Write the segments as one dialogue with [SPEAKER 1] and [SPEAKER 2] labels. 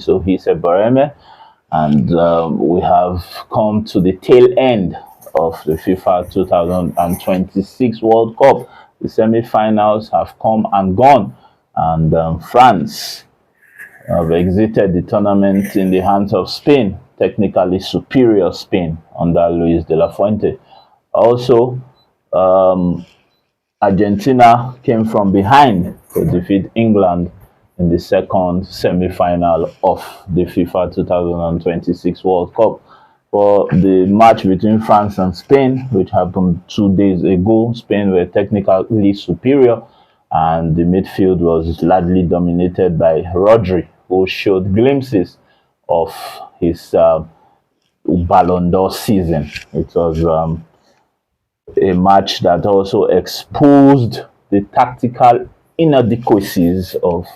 [SPEAKER 1] Tolisso Bareme. And we have come to the tail end of the FIFA 2026 World Cup. The semi-finals have come and gone, and France have exited the tournament in the hands of Spain, technically superior Spain under Luis de la Fuente. Also, Argentina came from behind to defeat England in the second semi-final of the FIFA 2026 World Cup. For the match between France and Spain, which happened 2 days ago, Spain were technically superior, and the midfield was largely dominated by Rodri, who showed glimpses of his Ballon d'Or season. It was a match that also exposed the tactical inadequacies of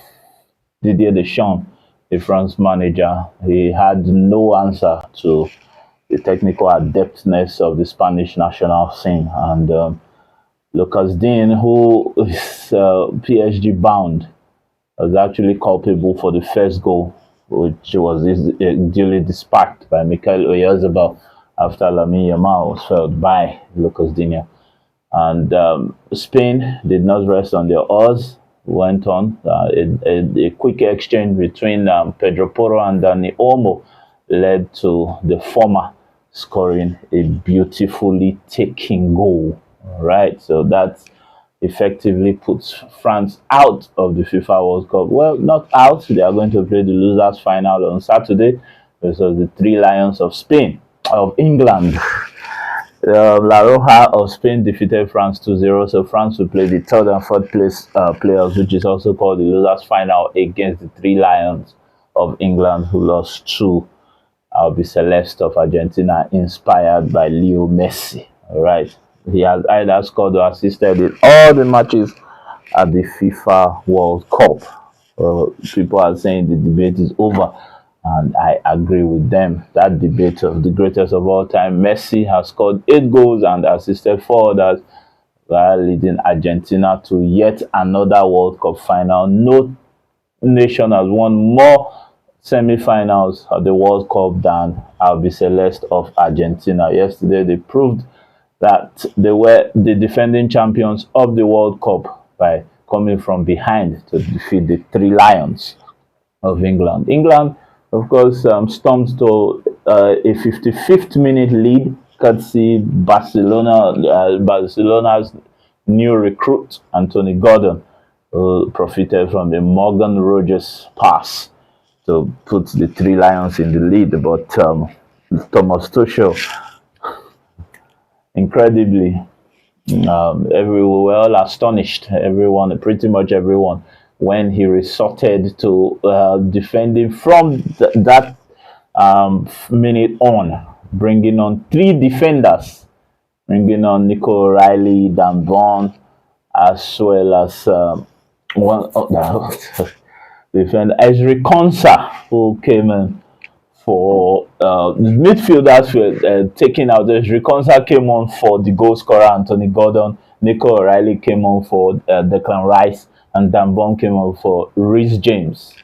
[SPEAKER 1] Didier Deschamps, the France manager. He had no answer to the technical adeptness of the Spanish national scene. And Lucas Dean, who is PSG bound, was actually culpable for the first goal, which was duly dispatched by Mikel Oyarzabal after Lamine Yamal was fouled by Lucas Digne. And Spain did not rest on their oars, went on. A quick exchange between Pedro Porro and Dani Olmo led to the former scoring a beautifully taken goal. Right, so that effectively puts France out of the FIFA World Cup. Well, not out. They are going to play the losers final on Saturday versus the Three Lions of England. La Roja of Spain defeated France 2-0, so France will play the third and fourth place players, which is also called the losers final, against the Three Lions of England, who lost to Albi Celeste of Argentina, inspired by Leo Messi. All right, he has either scored or assisted in all the matches at the FIFA World Cup. People are saying the debate is over, and I agree with them. That debate of the greatest of all time, Messi has scored 8 goals and assisted 4 others, while leading Argentina to yet another World Cup final. No nation has won more semi-finals of the World Cup than Albi Celeste of Argentina. Yesterday, they proved that they were the defending champions of the World Cup by coming from behind to defeat the Three Lions of England. England, of course, stormed to a 55th minute lead, courtesy Barcelona's new recruit, Anthony Gordon, who profited from the Morgan Rogers pass to put the Three Lions in the lead. But Thomas Tuchel, incredibly, we were all astonished, pretty much everyone, when he resorted to defending from that minute on, bringing on 3 defenders, bringing on Nico O'Reilly, Dan Vaughan, as well as one defender, Ezri Konsa, who came in for the midfielders were taken out. Ezri Konsa came on for the goal scorer Anthony Gordon, Nico O'Reilly came on for Declan Rice, and Dan Vaughan came on for Reece James.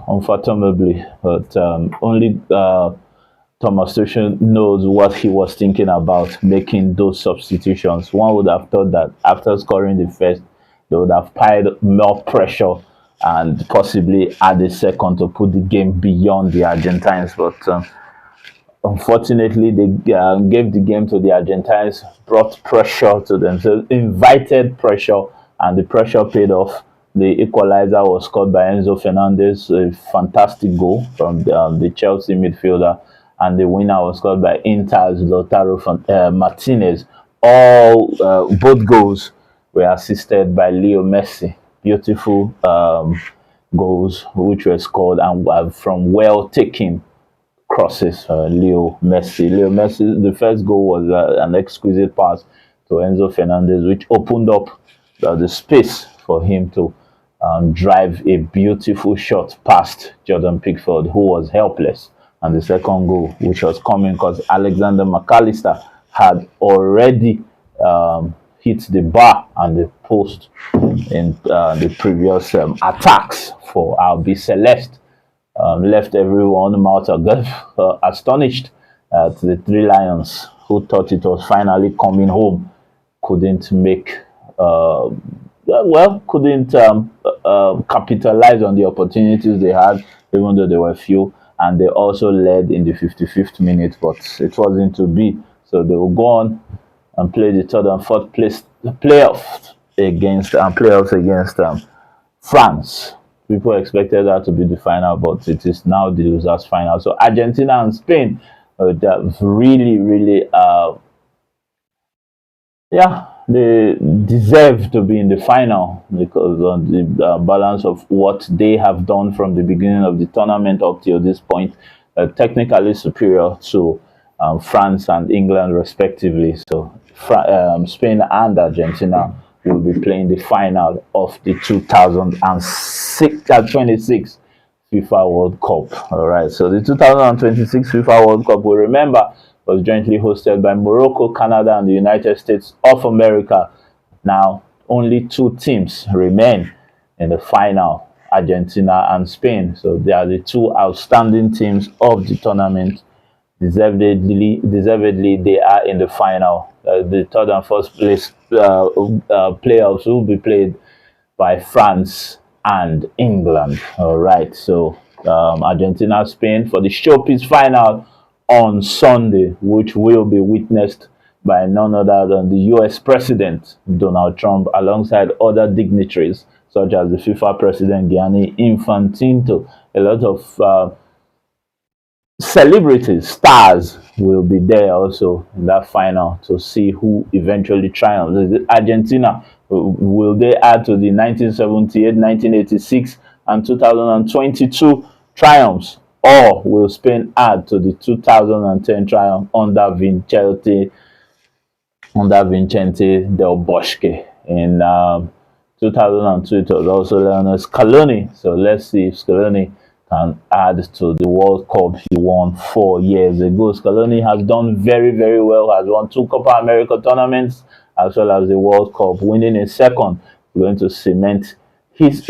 [SPEAKER 1] Unfortunately, but only Thomas Tuchel knows what he was thinking about making those substitutions. One would have thought that after scoring the first, they would have piled more pressure and possibly add a second to put the game beyond the Argentines. But unfortunately, they gave the game to the Argentines, brought pressure to them, so invited pressure, and the pressure paid off. The equalizer was scored by Enzo Fernandez, a fantastic goal from the Chelsea midfielder, and the winner was scored by Inter's Lautaro Martinez. Both goals were assisted by Leo Messi. Beautiful goals which were scored and from well taken crosses. Leo Messi, the first goal was an exquisite pass to Enzo Fernandez, which opened up the space for him to drive a beautiful shot past Jordan Pickford, who was helpless. And the second goal, which was coming because Alexander McAllister had already hit the bar and the post in the previous attacks for Albi Celeste left everyone mouth agape, astonished at the three lions who thought it was finally coming home. Couldn't make couldn't capitalize on the opportunities they had, even though there were few, and they also led in the 55th minute, but it wasn't to be. So they will go on and play the third and fourth place playoffs against France. People expected that to be the final, but it is now the losers' final. So Argentina and Spain, that really, really, they deserve to be in the final because on the balance of what they have done from the beginning of the tournament up till this point, technically superior to France and England respectively. So Spain and Argentina will be playing the final of the 2026 FIFA World Cup. All right, so the 2026 FIFA World Cup, we remember, was jointly hosted by Morocco, Canada, and the United States of America. Now, only two teams remain in the final, Argentina and Spain. So they are the two outstanding teams of the tournament. Deservedly, they are in the final. The third and first place playoffs will be played by France and England. All right, so Argentina, Spain for the showpiece final on Sunday, which will be witnessed by none other than the US President Donald Trump, alongside other dignitaries such as the FIFA President Gianni Infantino. A lot of celebrities, stars will be there also in that final to see who eventually triumphs. Argentina, will they add to the 1978, 1986, and 2022 triumphs, or will Spain add to the 2010 triumph under Vicente Del Bosque? In 2002, it was also Lionel Scaloni. So let's see if Scaloni can add to the World Cup he won 4 years ago. Scaloni has done very, very well, has won 2 Copa America tournaments as well as the World Cup, winning a second. Going to cement he's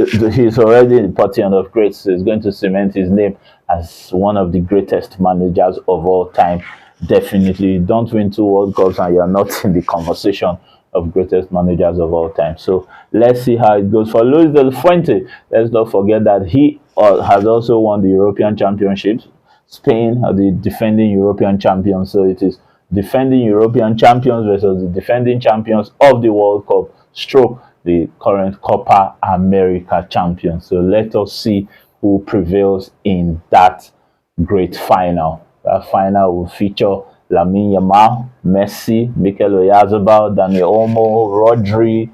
[SPEAKER 1] already in the pantheon of greats, so he's going to cement his name as one of the greatest managers of all time. Definitely, you don't win 2 World Cups and you're not in the conversation of greatest managers of all time. So let's see how it goes for Luis Del Fuente. Let's not forget that he has also won the European Championships. Spain are the defending European champions, so it is defending European champions versus the defending champions of the World Cup, stroke the current Copa America champions. So let us see who prevails in that great final. That final will feature Lamine Yamal, Messi, Mikel Oyarzabal, Daniel Olmo, Rodri,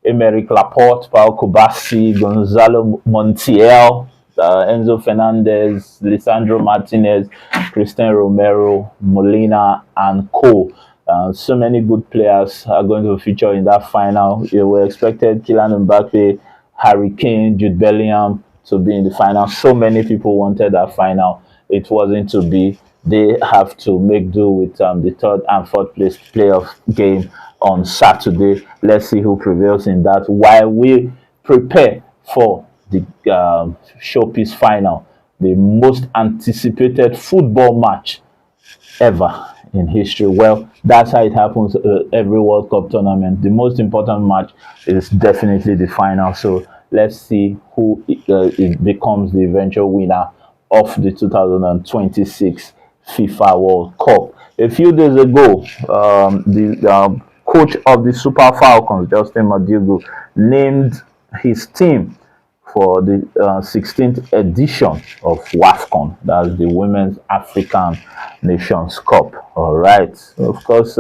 [SPEAKER 1] Emerick Laporte, Pau Kubasi, Gonzalo Montiel, Enzo Fernandez, Lisandro Martinez, Christian Romero, Molina, and co. So many good players are going to feature in that final. We were expected Kylian Mbappe, Harry Kane, Jude Bellingham to be in the final. So many people wanted that final. It wasn't to be. They have to make do with the 3rd and 4th place playoff game on Saturday. Let's see who prevails in that while we prepare for the showpiece final, the most anticipated football match ever in history. Well, that's how it happens every World Cup tournament. The most important match is definitely the final. So let's see who becomes the eventual winner of the 2026 FIFA World Cup. A few days ago, the coach of the Super Falcons, Justin Madugu, named his team for the 16th edition of WAFCON. That's the Women's African Nations Cup. All right. Of course,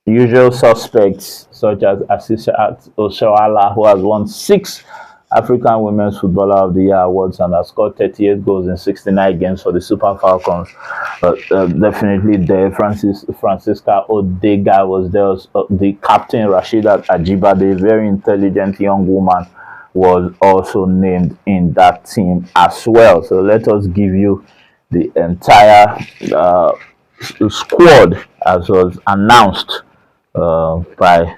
[SPEAKER 1] usual suspects such as Asisat Oshoala, who has won 6 African Women's Footballer of the Year awards and has scored 38 goals in 69 games for the Super Falcons. Definitely there. Francisca Odega was there. The captain, Rasheedat Ajibade, a very intelligent young woman, was also named in that team as well. So let us give you the entire squad as was announced by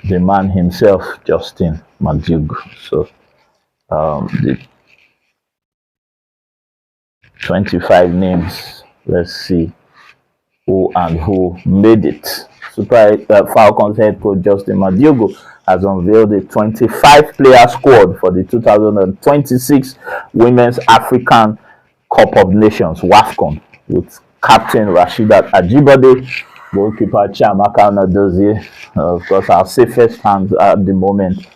[SPEAKER 1] the man himself, Justin Madugu. So the 25 names. Let's see who and who made it. Super Falcons head coach Justin Madugo has unveiled a 25-player squad for the 2026 Women's African Cup of Nations (WAFCON) with captain Rasheedat Ajibade, goalkeeper Chiamaka Nnadozie, of course our safest hands at the moment,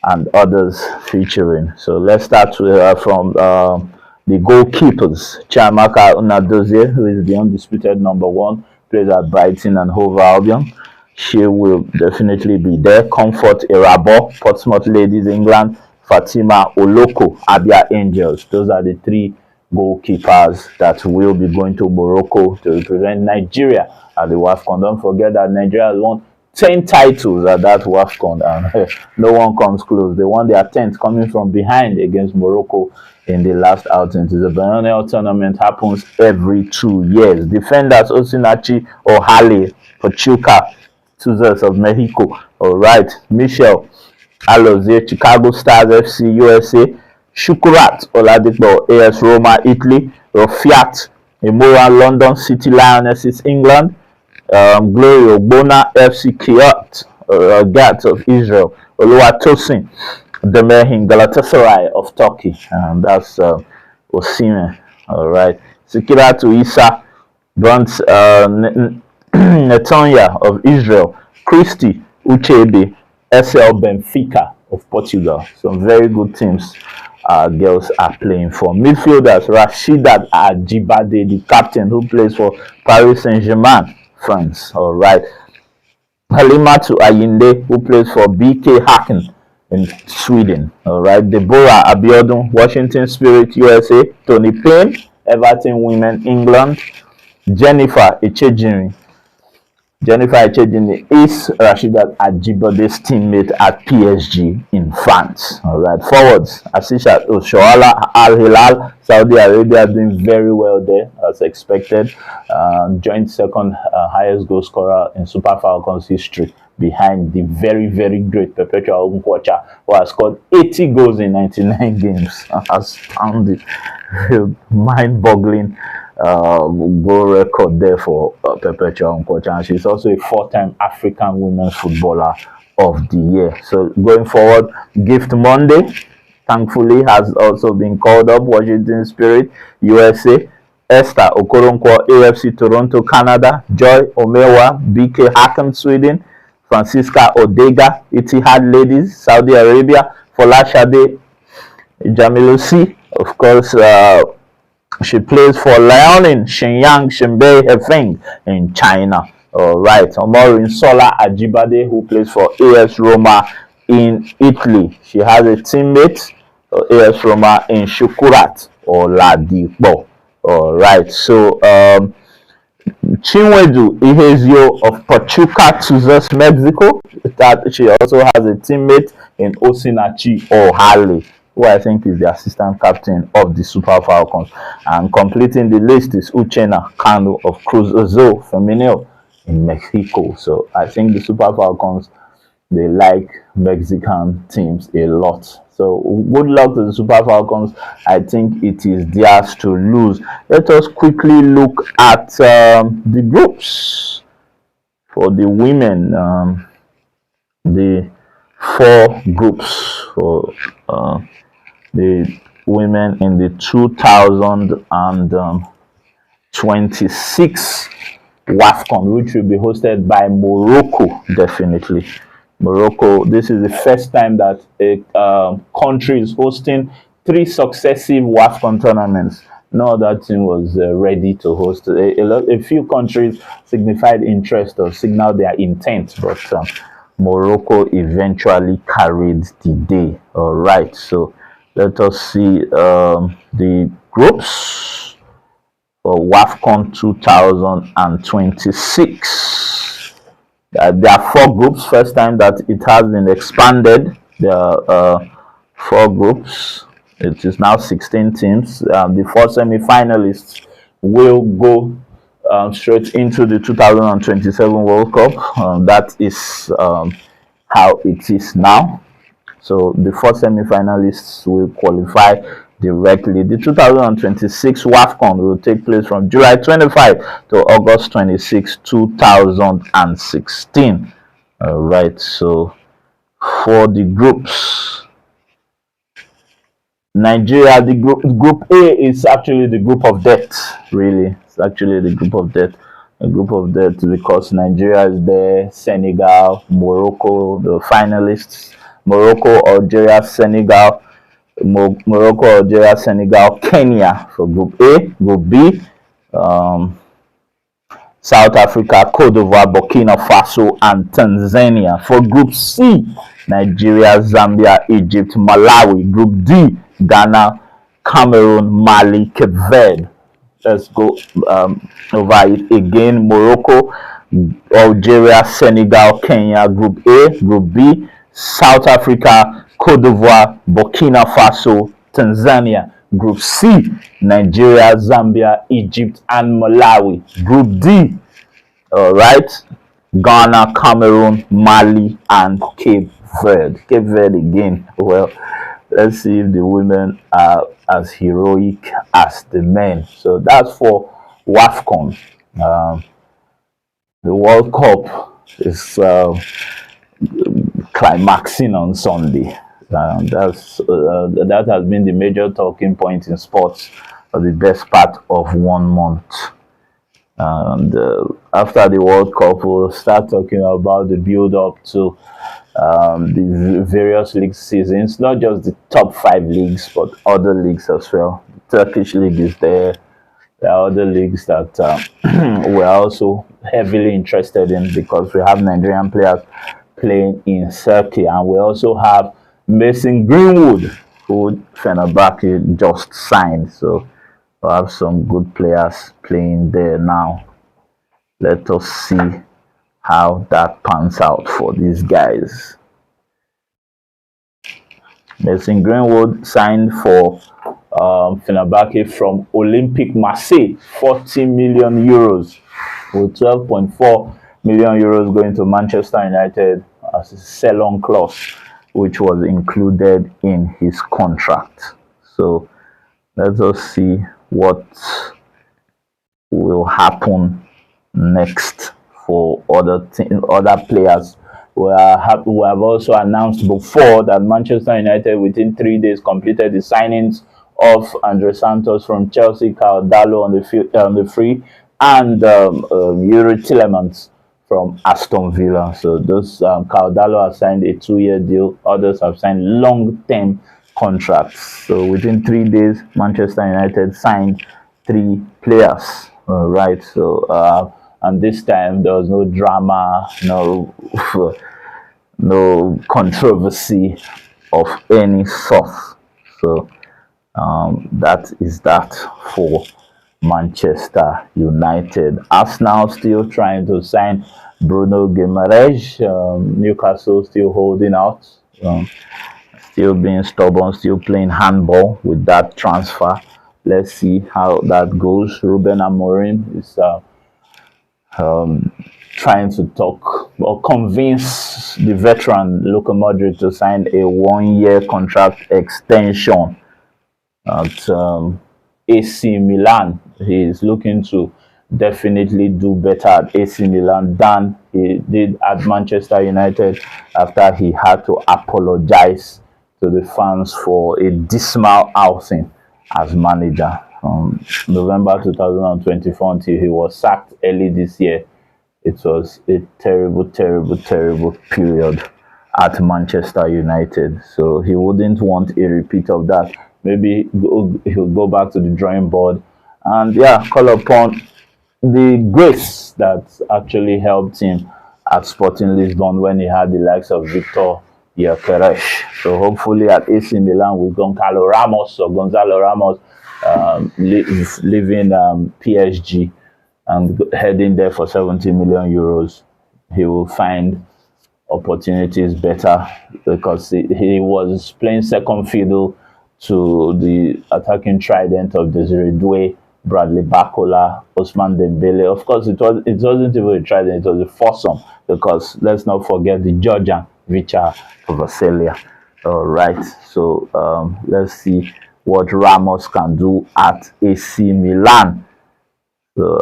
[SPEAKER 1] and others featuring. So let's start from the goalkeepers. Chiamaka Nnadozie, who is the undisputed number one, plays at Brighton and Hove Albion. She will definitely be there. Comfort Irabo, Portsmouth Ladies, England. Fatima Oloko, Abia Angels. Those are the three goalkeepers that will be going to Morocco to represent Nigeria at the WAFCON. Don't forget that Nigeria has won 10 titles at that WAFCON, and no one comes close. They won their 10th coming from behind against Morocco in the last outing. The biennial tournament happens every 2 years. Defenders Osinachi Ohale, Pachuca Tuzos of Mexico. All right, Michelle Alozie, Chicago Stars FC USA. Shukurat Oladipo, AS Roma, Italy. Rafiat Imura, London City Lionesses, England. Glory Ogbonna, FC Kiat, Gat of Israel. Oluwatosin Demehin, Galatasaray of Turkey. And that's Osimhen. All right. Sikiratu Isa, Brunt Netanya of Israel. Christy Uchebe, SL Benfica of Portugal. Some very good teams girls are playing for. Midfielders, Rasheedat Ajibade, the captain who plays for Paris Saint-Germain, France. All right. Halimatu Ayinde, who plays for BK Häcken in Sweden. All right. Deborah Abiodun, Washington Spirit, USA. Tony Payne, Everton Women, England. Jennifer Echejini is Rasheedat Ajibade's teammate at PSG in France. All right. Forwards, Asishat Oshoala, Al Hilal, Saudi Arabia, doing very well there as expected. Joint second highest goal scorer in Super Falcons history, behind the very, very great Perpetua Ogunkwocha, who has scored 80 goals in 99 games. Astounding, mind-boggling goal record there for Perpetua Ogunkwocha, and she's also a 4-time African Women's Footballer of the Year. So going forward, Gift Monday, thankfully, has also been called up. Washington Spirit, USA. Esther Okoronkwo, AFC Toronto, Canada. Joy Omewa, BK Häcken, Sweden. Francisca Odega, Etihad Ladies, Saudi Arabia. Folashade Jamilusi, of course, she plays for Liaoning Shenyang Shenbei Hefeng in China. All right. Omorin Sola Ajibade, who plays for AS Roma in Italy. She has a teammate, AS Roma, in Shukurat Oladipo. All right. So, Chinwedu Ihezio of Pachuca Tuzos, Mexico. That she also has a teammate in Osinachi Ohale, who I think is the assistant captain of the Super Falcons. And completing the list is Uchenna Kanu of Cruz Azul Femenil in Mexico. So I think the Super Falcons, they like Mexican teams a lot. So good luck to the Super Falcons. I think it is theirs to lose. Let us quickly look at the groups for the women. The 4 groups for the women in the 2026 WAFCON, which will be hosted by Morocco, definitely. Morocco, this is the first time that a country is hosting 3 successive WAFCON tournaments. No other team was ready to host. A few countries signified interest or signaled their intent, but Morocco eventually carried the day. All right, so let us see the groups for WAFCON 2026. There are 4 groups. First time that it has been expanded. There are 4 groups. It is now 16 teams. The 4 semi-finalists will go straight into the 2027 World Cup. That is how it is now. So the 4 semi-finalists will qualify directly. The 2026 WAFCON will take place from July 25 to August 26, 2016. All right, so for the groups, Nigeria, the group A is actually the group of death. Really, it's actually the group of death. A group of death because Nigeria is there, Senegal, Morocco, the finalists. Morocco, Algeria, Senegal. Morocco, Algeria, Senegal, Kenya for Group A. Group B, um, South Africa, Cote d'Ivoire, Burkina Faso, and Tanzania. For Group C, Nigeria, Zambia, Egypt, Malawi. Group D, Ghana, Cameroon, Mali, Cape Verde. Let's go over it again. Morocco, Algeria, Senegal, Kenya. Group A. Group B, South Africa, Cote d'Ivoire, Burkina Faso, Tanzania. Group C, Nigeria, Zambia, Egypt, and Malawi. Group D, all right, Ghana, Cameroon, Mali, and Cape Verde. Cape Verde again. Well, let's see if the women are as heroic as the men. So that's for WAFCON. The World Cup is climaxing on Sunday. That has been the major talking point in sports for the best part of 1 month. And after the World Cup, we'll start talking about the build-up to the various league seasons, not just the top 5 leagues, but other leagues as well. The Turkish league is there. There are other leagues that we're also heavily interested in because we have Nigerian players playing in Turkey, and we also have Mason Greenwood, who Fenerbahce just signed. So we'll have some good players playing there now. Let us see how that pans out for these guys. Mason Greenwood signed for Fenerbahce from Olympique Marseille, 40 million euros, with 12.4 million euros going to Manchester United as a sell-on clause, which was included in his contract. So let us see what will happen next for other players. We have also announced before that Manchester United within 3 days completed the signings of Andre Santos from Chelsea, Caldalo on the free, and Yuri Tillemans from Aston Villa. So those Caldalo has signed a 2-year deal. Others have signed long-term contracts. So within 3 days, Manchester United signed 3 players. All right. So and this time there was no drama, no controversy of any sort. So that is that for Manchester United. Arsenal still trying to sign Bruno Guimaraes. Newcastle still holding out, still being stubborn, still playing handball with that transfer. Let's see how that goes. Ruben Amorim is trying to talk or convince the veteran Luka Modric to sign a 1-year contract extension at AC Milan. He is looking to definitely do better at AC Milan than he did at Manchester United after he had to apologize to the fans for a dismal outing as manager from November 2024 until he was sacked early this year. It was a terrible, terrible, terrible period at Manchester United. So he wouldn't want a repeat of that. Maybe he'll go back to the drawing board and call upon the grace that actually helped him at Sporting Lisbon when he had the likes of Victor Gyökeres. So hopefully at AC Milan with Gonzalo Ramos leaving PSG and heading there for 70 million euros, he will find opportunities better because he was playing second fiddle to the attacking trident of Desiree Doué, Bradley Barcola, Ousmane Dembele. Of course, it wasn't even a trident; it was a foursome because let's not forget the Georgian Vicha Vaselia. All right, so let's see what Ramos can do at AC Milan. So,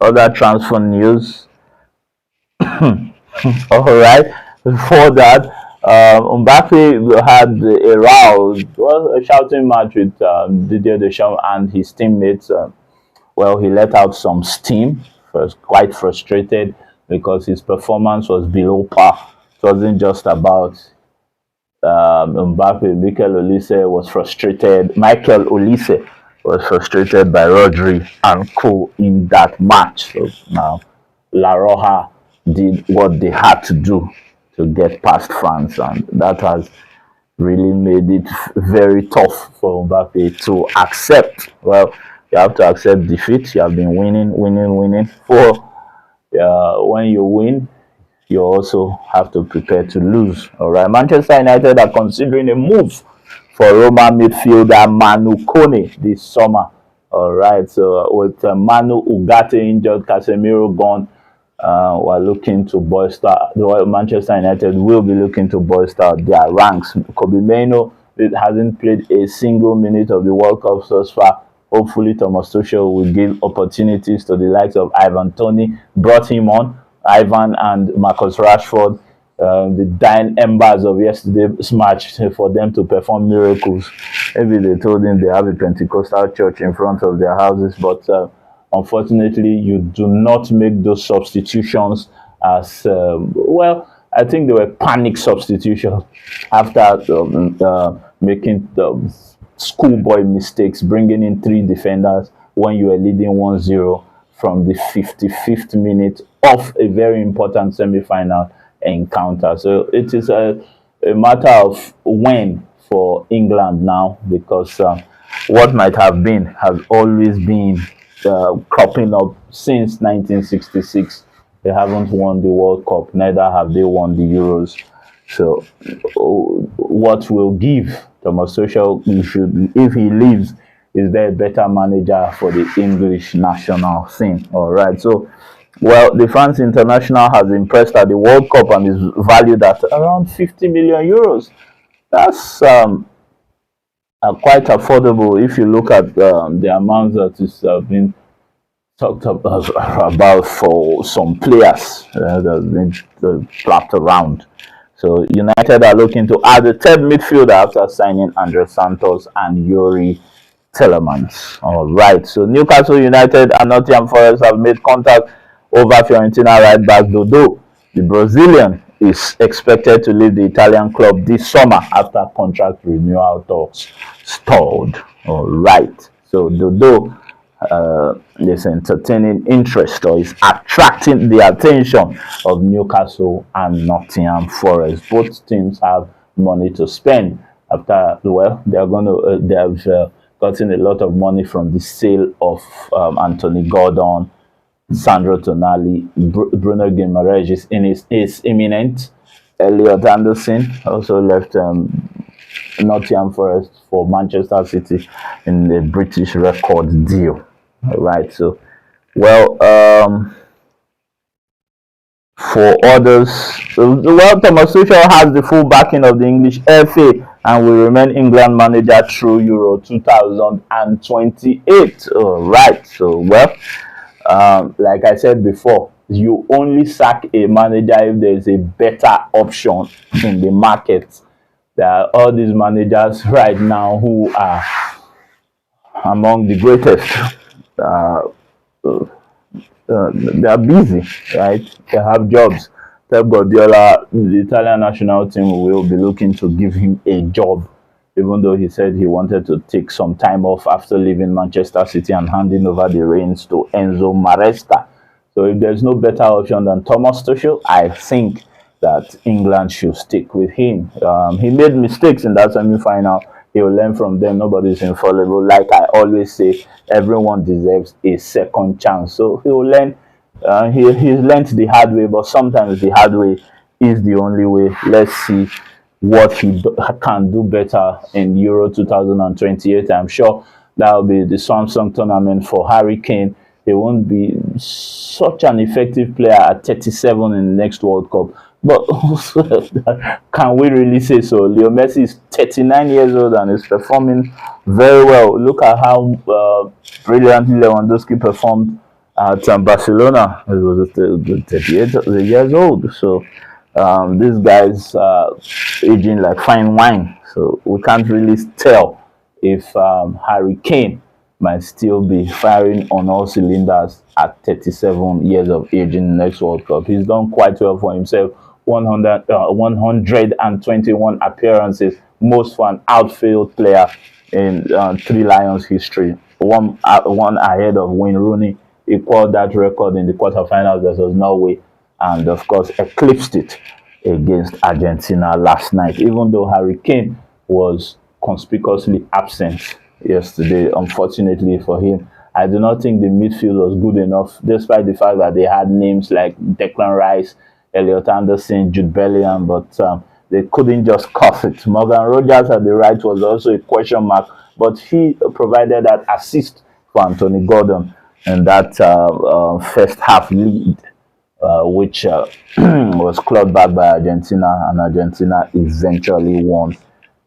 [SPEAKER 1] other transfer news. All right. Before that, Mbappe had a row, well, a shouting match with Didier Deschamps and his teammates. Well, he let out some steam. Was quite frustrated because his performance was below par. It wasn't just about Mbappe. Michael Olise was frustrated by Rodri and co in that match. So now La Roja did what they had to do to get past France, and that has really made it very tough for Mbappe to accept. Well, you have to accept defeat. You have been winning, winning, winning. When you win, you also have to prepare to lose. All right, Manchester United are considering a move for Roma midfielder Manu Kone this summer. All right, so with Manu Ugarte injured, Casemiro gone, we're looking to bolster. Manchester United will be looking to bolster their ranks. Kobe Mainoo hasn't played a single minute of the World Cup thus far. Hopefully, Thomas Tuchel will give opportunities to the likes of Ivan Toney. Brought him on, Ivan and Marcus Rashford, the dying embers of yesterday's match, for them to perform miracles. Maybe they told him they have a Pentecostal church in front of their houses, but unfortunately, you do not make those substitutions as well. I think they were panic substitutions after making the schoolboy mistakes, bringing in 3 defenders when you are leading 1-0 from the 55th minute of a very important semi-final encounter. So it is a matter of when for England now, because what might have been has always been cropping up since 1966. They haven't won the World Cup, neither have they won the Euros. So what will give Thomas Tuchel, if he leaves, is there a better manager for the English national scene? All right. So, well, the France international has impressed at the World Cup and is valued at around 50 million euros. That's quite affordable if you look at the amount that is being talked about for some players that have been slapped around. So United are looking to add a 3rd midfielder after signing Andre Santos and Yuri Telemans. All right. So Newcastle United and Nottingham Forest have made contact over Fiorentina right back Dodo. The Brazilian is expected to leave the Italian club this summer after contract renewal talks stalled. All right. So Dodo is entertaining interest, or is attracting the attention of Newcastle and Nottingham Forest. Both teams have money to spend after, well, they have gotten a lot of money from the sale of Anthony Gordon, Sandro Tonali, Bruno Guimaraes is imminent. Elliot Anderson also left Nottingham Forest for Manchester City in the British record deal. All right, so, well, for others, well, Thomas Tuchel has the full backing of the English FA and will remain England manager through Euro 2028. All right, so, well, like I said before, you only sack a manager if there is a better option in the market. There are all these managers right now who are among the greatest. They are busy, right? They have jobs. Pep Guardiola, the Italian national team, will be looking to give him a job, even though he said he wanted to take some time off after leaving Manchester City and handing over the reins to Enzo Maresca. So if there's no better option than Thomas Tuchel, I think that England should stick with him. He made mistakes in that semi-final. He will learn from them. Nobody's infallible. Like I always say, everyone deserves a second chance. So he will learn. He's learned the hard way, but sometimes the hard way is the only way. Let's see what he can do better in Euro 2028. I'm sure that will be the Samsung tournament for Harry Kane. He won't be such an effective player at 37 in the next World Cup, But can we really say so? Leo Messi is 39 years old and is performing very well. Look at how brilliantly Lewandowski performed at Barcelona. He was 38 years old. So this guy's aging like fine wine. So we can't really tell if Harry Kane might still be firing on all cylinders at 37 years of age in the next World Cup. He's done quite well for himself. 121 appearances, most for an outfield player in Three Lions history. One ahead of Wayne Rooney, equaled that record in the quarterfinals versus Norway, and of course eclipsed it against Argentina last night. Even though Harry Kane was conspicuously absent yesterday, unfortunately for him, I do not think the midfield was good enough, despite the fact that they had names like Declan Rice, Elliot Anderson, Jude Bellingham, but they couldn't just cuff it. Morgan Rogers at the right was also a question mark, but he provided that assist for Anthony Gordon in that first half lead, which was clawed back by Argentina, and Argentina eventually won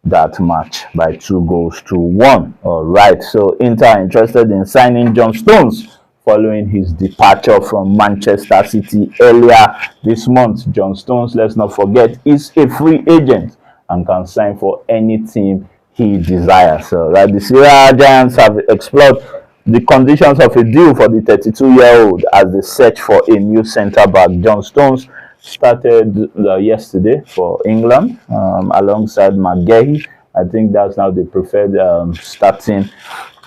[SPEAKER 1] that match by 2 goals to 1. All right, so Inter interested in signing John Stones following his departure from Manchester City earlier this month. John Stones, let's not forget, is a free agent and can sign for any team he desires. So, right, the Serie A Giants have explored the conditions of a deal for the 32-year-old as they search for a new centre-back. John Stones started yesterday for England alongside McGahey. I think that's now the preferred starting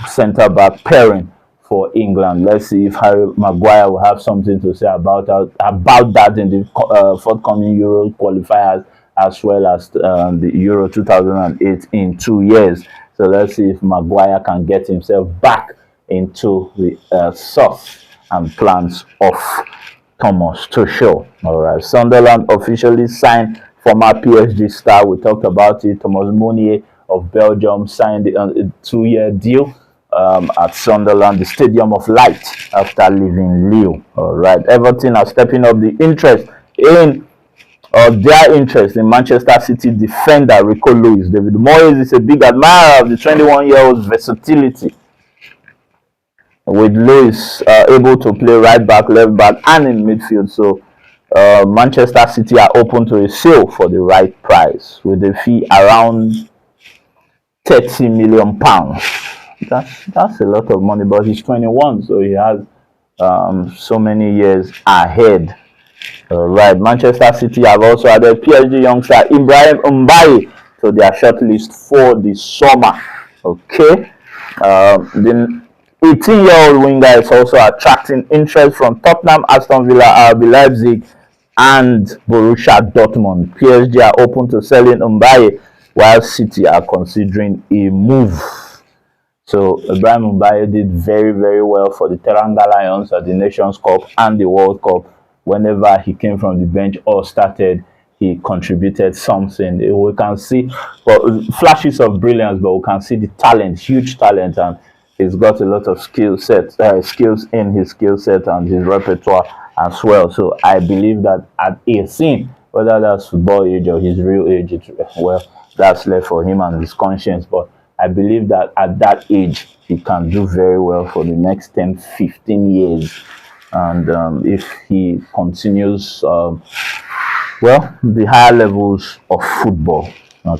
[SPEAKER 1] centre-back pairing for England. Let's see if Harry Maguire will have something to say about that in the forthcoming Euro qualifiers, as well as the Euro 2008 in 2 years. So let's see if Maguire can get himself back into the source and plans of Thomas Tuchel. All right, Sunderland officially signed former PSG star. We talked about it. Thomas Meunier of Belgium signed a 2-year deal at Sunderland, the Stadium of Light, after leaving Lille. All right, Everton are stepping up the interest in their interest in Manchester City defender Rico Lewis. David Moyes is a big admirer of the 21-year-old's versatility, with Lewis able to play right back, left back, and in midfield. So Manchester City are open to a sale for the right price, with a fee around £30 million. That's a lot of money, but he's 21, so he has so many years ahead. Right, Manchester City have also added PSG youngster Ibrahim Mbaye to their shortlist for the summer. Okay, the 18-year-old winger is also attracting interest from Tottenham, Aston Villa, RB Leipzig, and Borussia Dortmund. PSG are open to selling Mbaye, while City are considering a move. So Ibrahim Mbaye did very, very well for the Teranga Lions at the Nations Cup and the World Cup. Whenever he came from the bench or started, he contributed something. We can see flashes of brilliance, but we can see the talent, huge talent, and he's got a lot of skills in his skill set and his repertoire as well. So I believe that at 18, whether that's football age or his real age, well, that's left for him and his conscience. But I believe that at that age, he can do very well for the next 10, 15 years. And if he continues, the higher levels of football,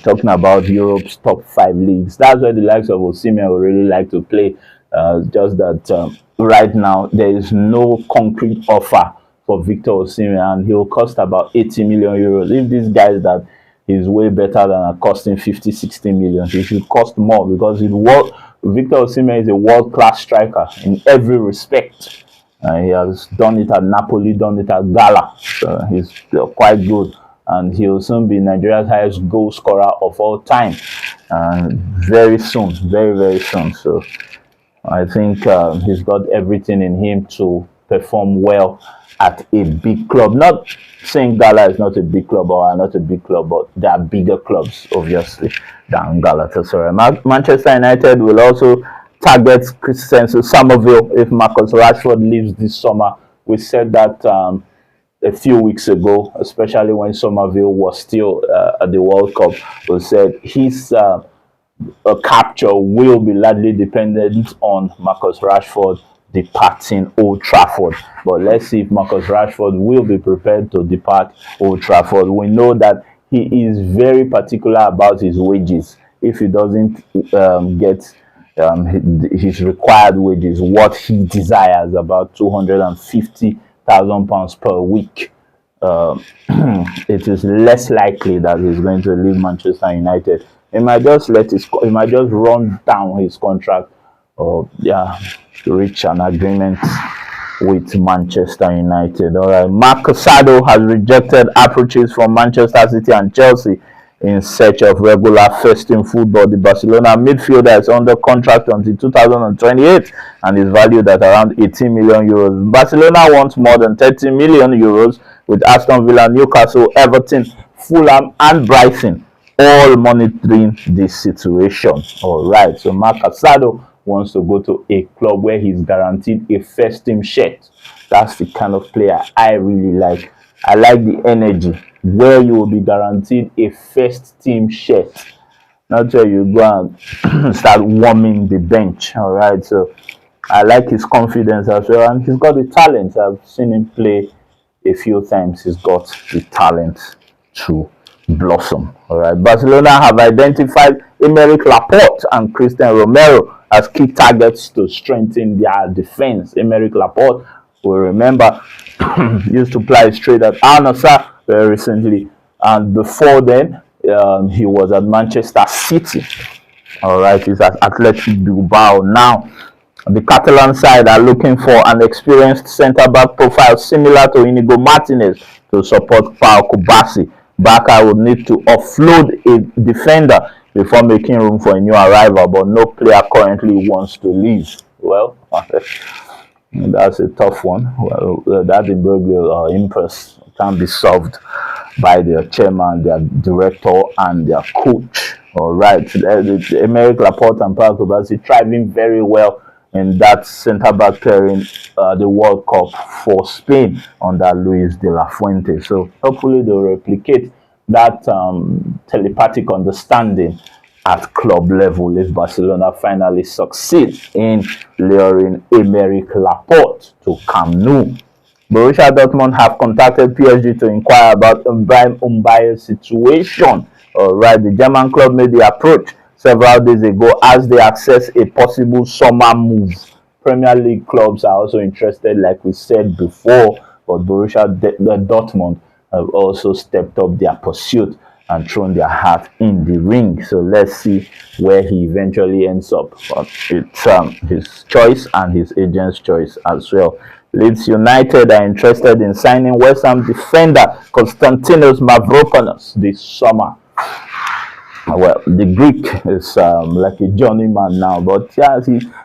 [SPEAKER 1] talking about Europe's top 5 leagues, that's where the likes of Osimhen would really like to play. Just that right now, there is no concrete offer for Victor Osimhen, and he will cost about 80 million euros. If these guys that is way better than are costing 50, 60 million, he should cost more, because Victor Osimhen is a world-class striker in every respect. He has done it at Napoli, done it at Gala. So he's quite good. And he will soon be Nigeria's highest goal scorer of all time. Very soon, very, very soon. So I think he's got everything in him to perform well at a big club. Not saying Gala is not a big club or are not a big club, but there are bigger clubs, obviously, than Galatasaray. Manchester United will also target Christensen Somerville if Marcus Rashford leaves this summer. We said that a few weeks ago, especially when Somerville was still at the World Cup, who said his capture will be largely dependent on Marcus Rashford departing Old Trafford. But let's see if Marcus Rashford will be prepared to depart Old Trafford. We know that he is very particular about his wages. If he doesn't get his required wages, what he desires, about £250,000 per week, it is less likely that he's going to leave Manchester United. He might just he might just run down his contract, or reach an agreement with Manchester United. All right, Mark Casado has rejected approaches from Manchester City and Chelsea in search of regular first-team football. The Barcelona midfielder is under contract until 2028 and is valued at around 18 million euros. Barcelona wants more than 30 million euros, with Aston Villa, Newcastle, Everton, Fulham, and Brighton all monitoring this situation. All right, so Mark Casado wants to go to a club where he's guaranteed a first-team shirt. That's the kind of player I really like. I like the energy where you will be guaranteed a first-team shirt. Not where you go and start warming the bench. All right, so I like his confidence as well, and he's got the talent. I've seen him play a few times. He's got the talent to blossom. All right, Barcelona have identified Aymeric Laporte and Christian Romero as key targets to strengthen their defense. Aymeric Laporte, we remember, used to play straight at Al Nassr very recently, and before then he was at Manchester City. All right, he's at Athletic Bilbao now. The Catalan side are looking for an experienced centre-back profile similar to Inigo Martinez to support Pau Kubasi. Barca would need to offload a defender before making room for a new arrival, but no player currently wants to leave. Well, that's a tough one. Well, that imbroglio impress can be solved by their chairman, their director, and their coach. All right, Aymeric Laporte and Pau Kubasi thriving very well in that centre-back pairing, the World Cup for Spain under Luis de la Fuente. So hopefully they'll replicate that telepathic understanding at club level if Barcelona finally succeed in luring Aymeric Laporte to Camp Nou. Borussia Dortmund have contacted PSG to inquire about Ibrahim Mbaye's situation. All right, the German club made the approach several days ago as they assess a possible summer move. Premier League clubs are also interested, like we said before, but Borussia Dortmund have also stepped up their pursuit and thrown their hat in the ring. So let's see where he eventually ends up. But it's his choice and his agent's choice as well. Leeds United are interested in signing West Ham defender Konstantinos Mavropanos this summer. Well, the Greek is like a journeyman now, but yeah,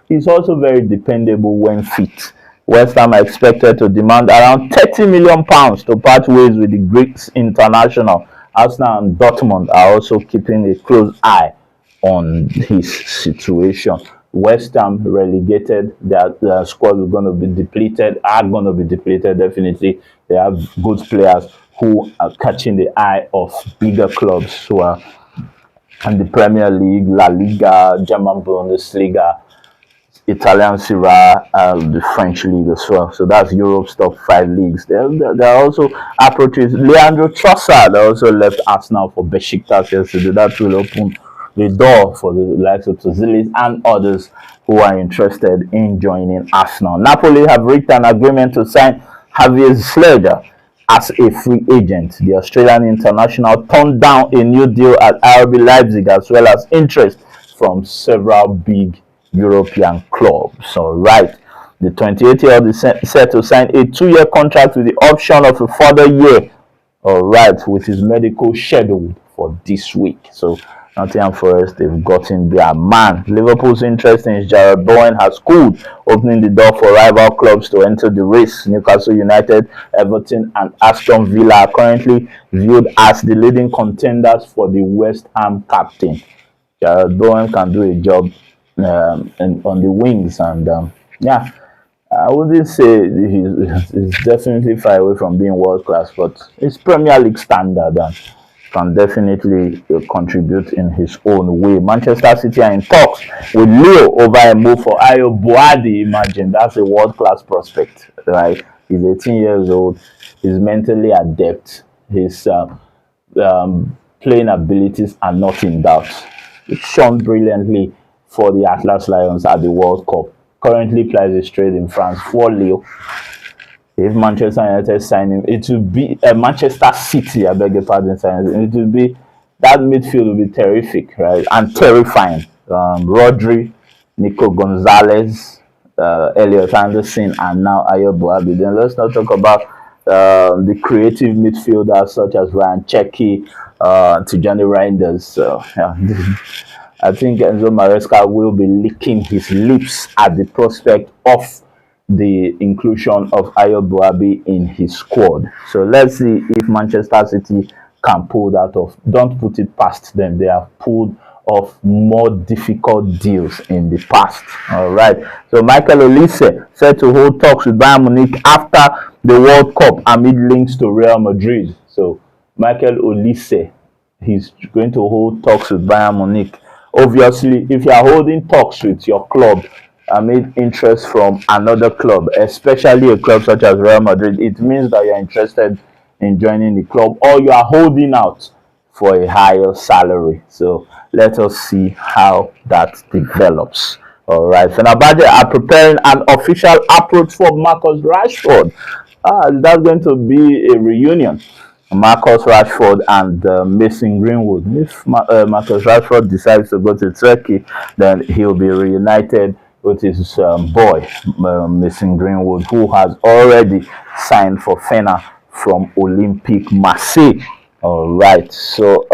[SPEAKER 1] he's also very dependable when fit. West Ham are expected to demand around £30 million to part ways with the Greeks international. Arsenal and Dortmund are also keeping a close eye on his situation. West Ham relegated, their squad are going to be depleted, definitely. They have good players who are catching the eye of bigger clubs who are in the Premier League, La Liga, German Bundesliga, Italian Serie A, the French league as well. So that's Europe's top 5 leagues. There are also approaches. Leandro Trossard also left Arsenal for Besiktas yesterday. That will open the door for the likes of Tozilis and others who are interested in joining Arsenal. Napoli have reached an agreement to sign Javier Schleger as a free agent. The Australian international turned down a new deal at RB Leipzig, as well as interest from several big European clubs. All right, the 28-year-old is set to sign a 2-year contract with the option of a further year. All right, with his medical scheduled for this week. So Nottingham Forest, they've gotten their man. Liverpool's interest in Jarrod Bowen has cooled, opening the door for rival clubs to enter the race. Newcastle United, Everton, and Aston Villa are currently viewed as the leading contenders for the West Ham captain. Jarrod Bowen can do a job on the wings, and I wouldn't say he's definitely far away from being world class, but it's Premier League standard and can definitely contribute in his own way. Manchester City are in talks with Leo over a move for Ayo Buadi. Imagine that's a world class prospect, right? He's 18 years old. He's mentally adept. His playing abilities are not in doubt. He shone brilliantly for the Atlas Lions at the World Cup. Currently plays his trade in France for Lille. If Manchester United sign him, it will be Manchester City. I beg your pardon, sign him. It will be that midfield will be terrific, right, and terrifying. Rodri, Nico Gonzalez, Elliot Anderson, and now Ayo Buabi. Then let's not talk about the creative midfielders such as Ryan Cherki, Tijani Reinders. So yeah, I think Enzo Maresca will be licking his lips at the prospect of the inclusion of Ayo Buabi in his squad. So let's see if Manchester City can pull that off. Don't put it past them. They have pulled off more difficult deals in the past. All right. So Michael Olise said to hold talks with Bayern Munich after the World Cup amid links to Real Madrid. So Michael Olise, he's going to hold talks with Bayern Munich. Obviously, if you are holding talks with your club amid interest from another club, especially a club such as Real Madrid, it means that you are interested in joining the club or you are holding out for a higher salary. So let us see how that develops. All right, Fenerbahce are preparing an official approach for Marcus Rashford. That's going to be a reunion. Marcus Rashford and Mason Greenwood. If Marcus Rashford decides to go to Turkey, then he'll be reunited with his boy, Mason Greenwood, who has already signed for Fener from Olympique Marseille. All right, so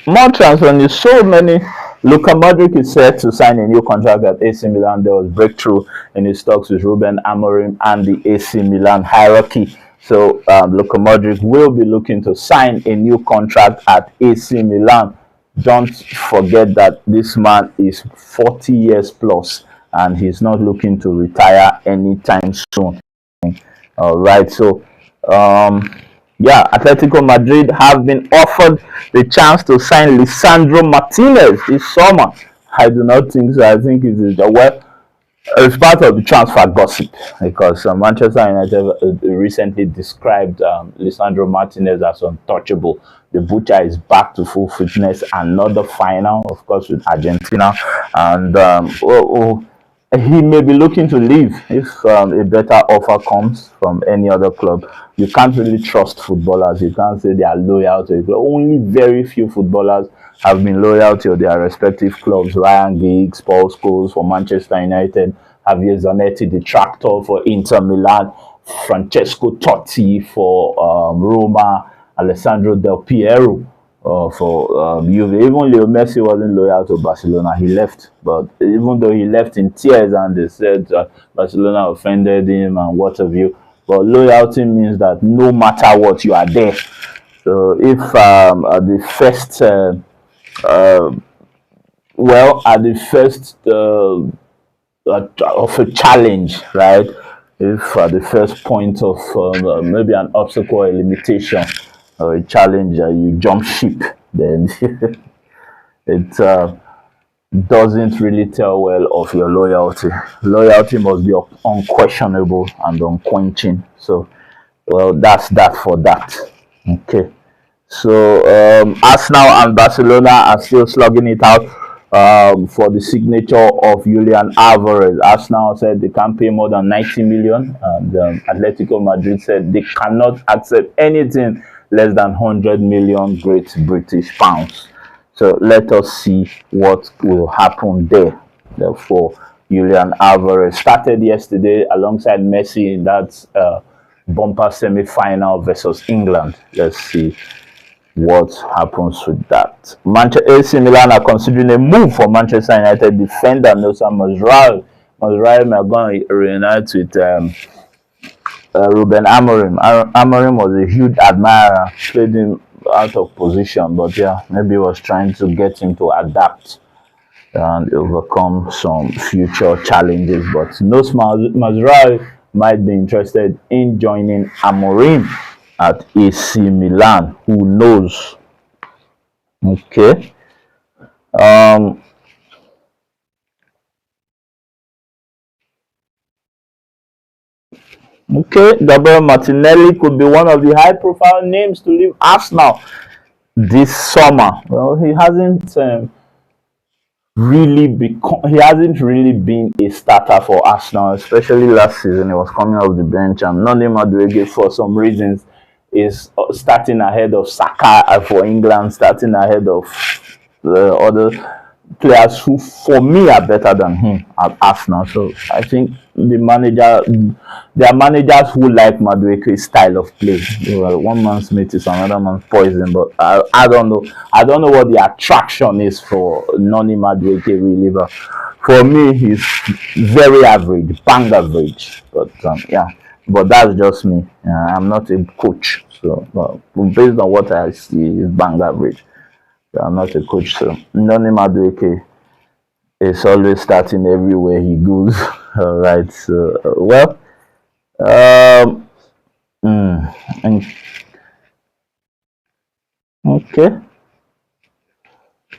[SPEAKER 1] more transfer news. So many. Luka Modric is set to sign a new contract at AC Milan. There was breakthrough in his talks with Ruben Amorim and the AC Milan hierarchy. So Luka Modric will be looking to sign a new contract at AC Milan. Don't forget that this man is 40 years plus and he's not looking to retire anytime soon. All right, so yeah, Atletico Madrid have been offered the chance to sign Lisandro Martinez this summer. I do not think so. I think it is it's part of the transfer gossip because Manchester United recently described Lisandro Martinez as untouchable. The butcher is back to full fitness. Another final, of course, with Argentina, and he may be looking to leave if a better offer comes from any other club. You can't really trust footballers. You can't say they are loyal to a club. Only very few footballers have been loyal to their respective clubs. Ryan Giggs, Paul Scholes for Manchester United, Javier Zanetti, the tractor for Inter Milan, Francesco Totti for Roma, Alessandro Del Piero for Juve. Even Leo Messi wasn't loyal to Barcelona. He left, but even though he left in tears and they said Barcelona offended him and what have you, but loyalty means that no matter what, you are there. So if at the first at the first of a challenge, right, if at the first point of maybe an obstacle or a limitation or a challenge, you jump ship, then it doesn't really tell well of your loyalty. Loyalty must be unquestionable and unquenching. So, well, that's that for that. Okay. So, Arsenal and Barcelona are still slugging it out for the signature of Julian Alvarez. Arsenal said they can't pay more than 90 million, and Atletico Madrid said they cannot accept anything less than 100 million Great British pounds. So let us see what will happen there. Therefore, Julian Alvarez started yesterday alongside Messi in that bumper semi-final versus England. Let's see what happens with that. AC Milan are considering a move for Manchester United defender Nosa Mazraoui. Mazraoui are going to reunite with Ruben Amorim. Amorim was a huge admirer, played him out of position, but yeah, maybe he was trying to get him to adapt and overcome some future challenges. But knows Mazraoui might be interested in joining Amorim at AC Milan. Who knows? Okay. Um, okay, Gabriel Martinelli could be one of the high-profile names to leave Arsenal this summer. Well, he hasn't really been a starter for Arsenal, especially last season. He was coming off the bench, and Noni Madueke, for some reasons, is starting ahead of Saka for England, starting ahead of the other players who, for me, are better than him at Arsenal. So I think there are managers who like Madueke's style of play. Well, one man's meat is another man's poison, but I don't know. I don't know what the attraction is for Noni Madueke really. But for me, he's very average, bang average. But yeah, but that's just me. I'm not a coach, so based on what I see, he's bang average. I'm not a coach, so Noni Madueke is always starting everywhere he goes. All right, so well, um, and okay.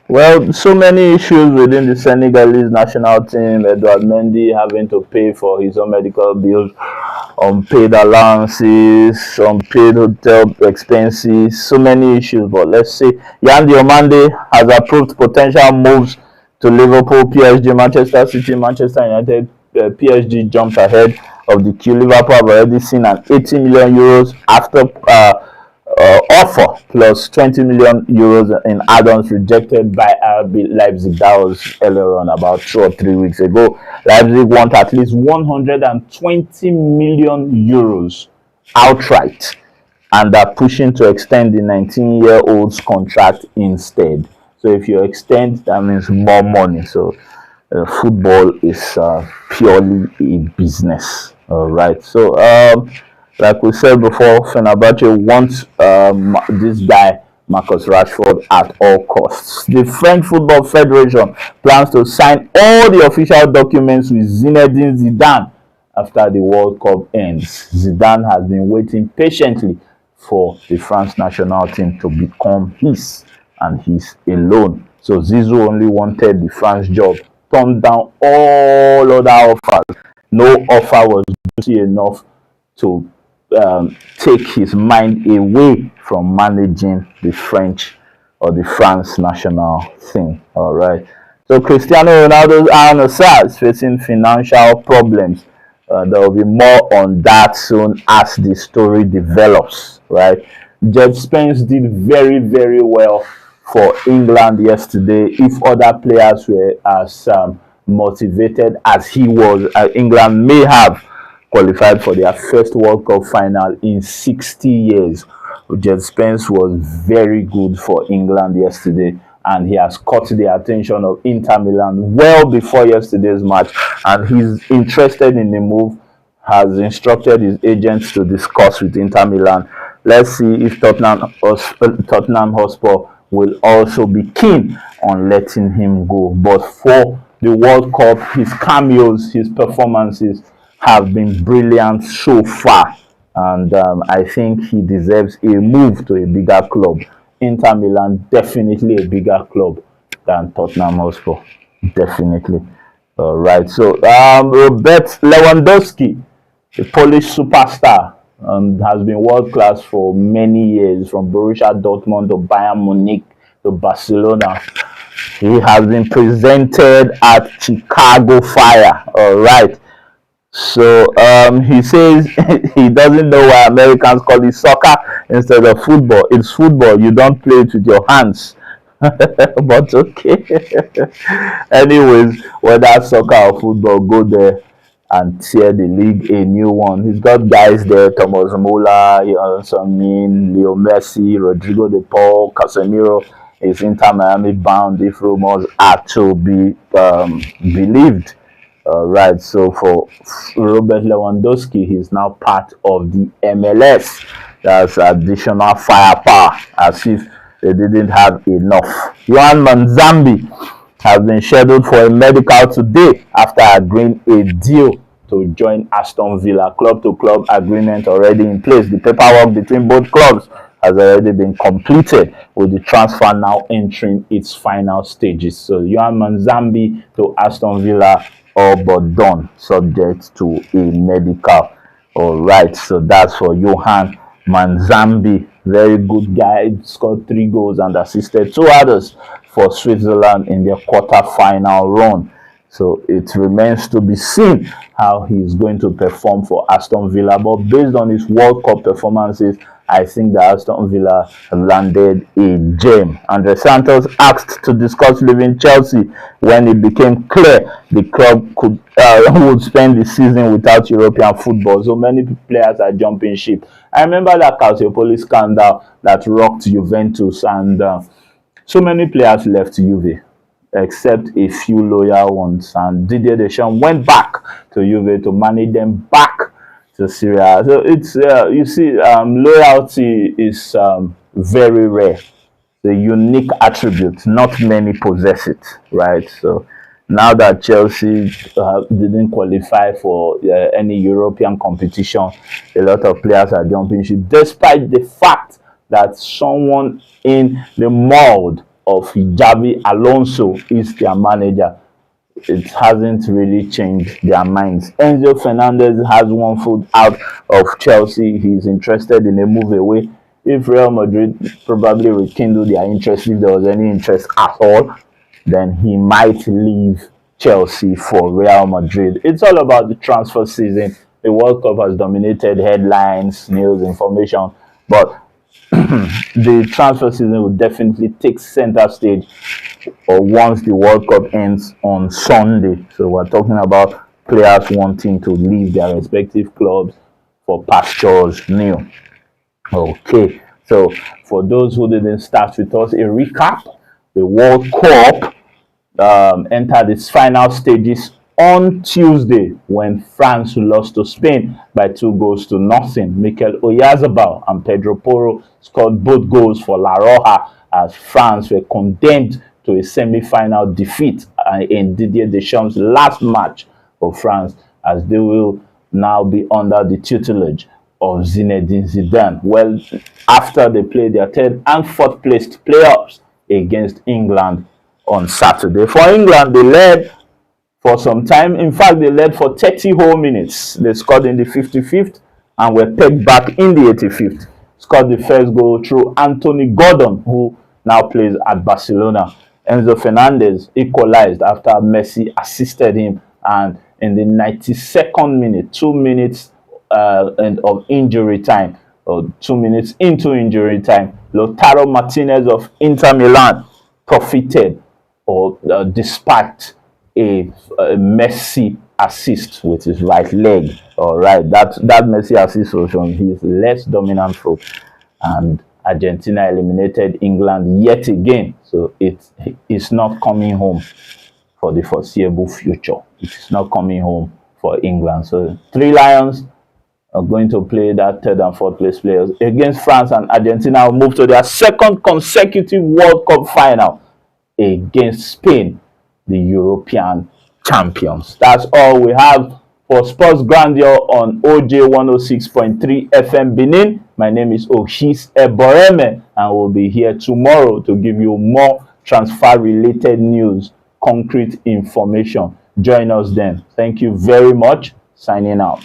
[SPEAKER 1] Well, so many issues within the Senegalese national team. Edouard Mendy having to pay for his own medical bills, unpaid allowances, unpaid hotel expenses, so many issues. But let's see. Yan Diomande has approved potential moves to Liverpool, PSG, Manchester City, Manchester United. PSG jumped ahead of the queue. Liverpool have already seen an 80 million euros after offer plus 20 million euros in add-ons rejected by RB Leipzig. That was earlier on, about 2 or 3 weeks ago. Leipzig want at least 120 million euros outright, and are pushing to extend the 19-year-old's contract instead. So if you extend, that means more money. So football is purely a business. All right. So like we said before, Fenerbahce wants this guy Marcus Rashford at all costs. The French Football Federation plans to sign all the official documents with Zinedine Zidane after the World Cup ends. Zidane has been waiting patiently for the France national team to become his and his alone. So Zizou only wanted the France job, turned down all other offers. No offer was juicy enough to take his mind away from managing the French or the France national team. All right. So Cristiano Ronaldo's Al is facing financial problems. There will be more on that soon as the story develops. Right. Jed Spence did very, very well for England yesterday. If other players were as motivated as he was, England may have qualified for their first World Cup final in 60 years. Jed Spence was very good for England yesterday, and he has caught the attention of Inter Milan well before yesterday's match, and he's interested in the move, has instructed his agents to discuss with Inter Milan. Let's see if Tottenham Hotspur will also be keen on letting him go. But for the World Cup, his cameos, his performances have been brilliant so far, and I think he deserves a move to a bigger club. Inter Milan, definitely a bigger club than Tottenham Hotspur, definitely. All right, so Robert Lewandowski, a Polish superstar, and has been world class for many years, from Borussia Dortmund to Bayern Munich to Barcelona. He has been presented at Chicago Fire. All right. So he says he doesn't know why Americans call it soccer instead of football. It's football. You don't play it with your hands. But okay. Anyways, whether soccer or football, go there and tear the league a new one. He's got guys there: Thomas Muller, Leo Messi, Rodrigo De Paul, Casemiro is Inter Miami bound if rumors are to be believed. Right, so for Robert Lewandowski, he's now part of the MLS. That's additional firepower, as if they didn't have enough. Yohan Manzambi has been scheduled for a medical today after agreeing a deal to join Aston Villa. Club-to-club agreement already in place. The paperwork between both clubs has already been completed, with the transfer now entering its final stages. So Yohan Manzambi to Aston Villa, all but done, subject to a medical. All right, so that's for Yohan Manzambi. Very good guy. Scored 3 goals and assisted 2 others for Switzerland in their quarter-final run. So it remains to be seen how he's going to perform for Aston Villa. But based on his World Cup performances, I think that Aston Villa have landed a gem. Andre Santos asked to discuss leaving Chelsea when it became clear the club would spend the season without European football. So many players are jumping ship. I remember that Calciopoli scandal that rocked Juventus, and so many players left Juve, except a few loyal ones, and Didier Deschamps went back to Juve to manage them back to Serie A. So it's you see, loyalty is very rare, the unique attribute. Not many possess it, right? So now that Chelsea didn't qualify for any European competition, a lot of players are jumping ship, despite the fact that someone in the mold of Xabi Alonso is their manager. It hasn't really changed their minds. Enzo Fernandez has 1 foot out of Chelsea. He's interested in a move away. If Real Madrid probably rekindle their interest, if there was any interest at all, then he might leave Chelsea for Real Madrid. It's all about the transfer season. The World Cup has dominated headlines, news, information, but the transfer season will definitely take center stage once the World Cup ends on Sunday. So we're talking about players wanting to leave their respective clubs for pastures new. Okay, so for those who didn't start with us, a recap: the World Cup entered its final stages on Tuesday when France lost to Spain by 2-0. Mikel Oyarzabal and Pedro Porro scored both goals for La Roja as France were condemned to a semi-final defeat in Didier Deschamps' last match for France, as they will now be under the tutelage of Zinedine Zidane. Well, after they played their 3rd and 4th placed playoffs against England on Saturday. For England, they led for some time. In fact, they led for 30 whole minutes. They scored in the 55th and were pegged back in the 85th. Scored the first goal through Anthony Gordon, who now plays at Barcelona. Enzo Fernandez equalized after Messi assisted him, and in the 92nd minute, 2 minutes of injury time, or 2 minutes into injury time, Lautaro Martinez of Inter Milan profited or despite a Messi assist with his right leg. All right, that Messi assist was on his less dominant foot, and Argentina eliminated England yet again. So it's not coming home for the foreseeable future. It's not coming home for England. So 3 Lions are going to play that 3rd and 4th place players against France, and Argentina will move to their 2nd consecutive World Cup final against Spain, the European champions. That's all we have for Sports Grandeur on OJ 106.3 FM Benin. My name is Oshis Eboreme, and we'll be here tomorrow to give you more transfer-related news, concrete information. Join us then. Thank you very much. Signing out.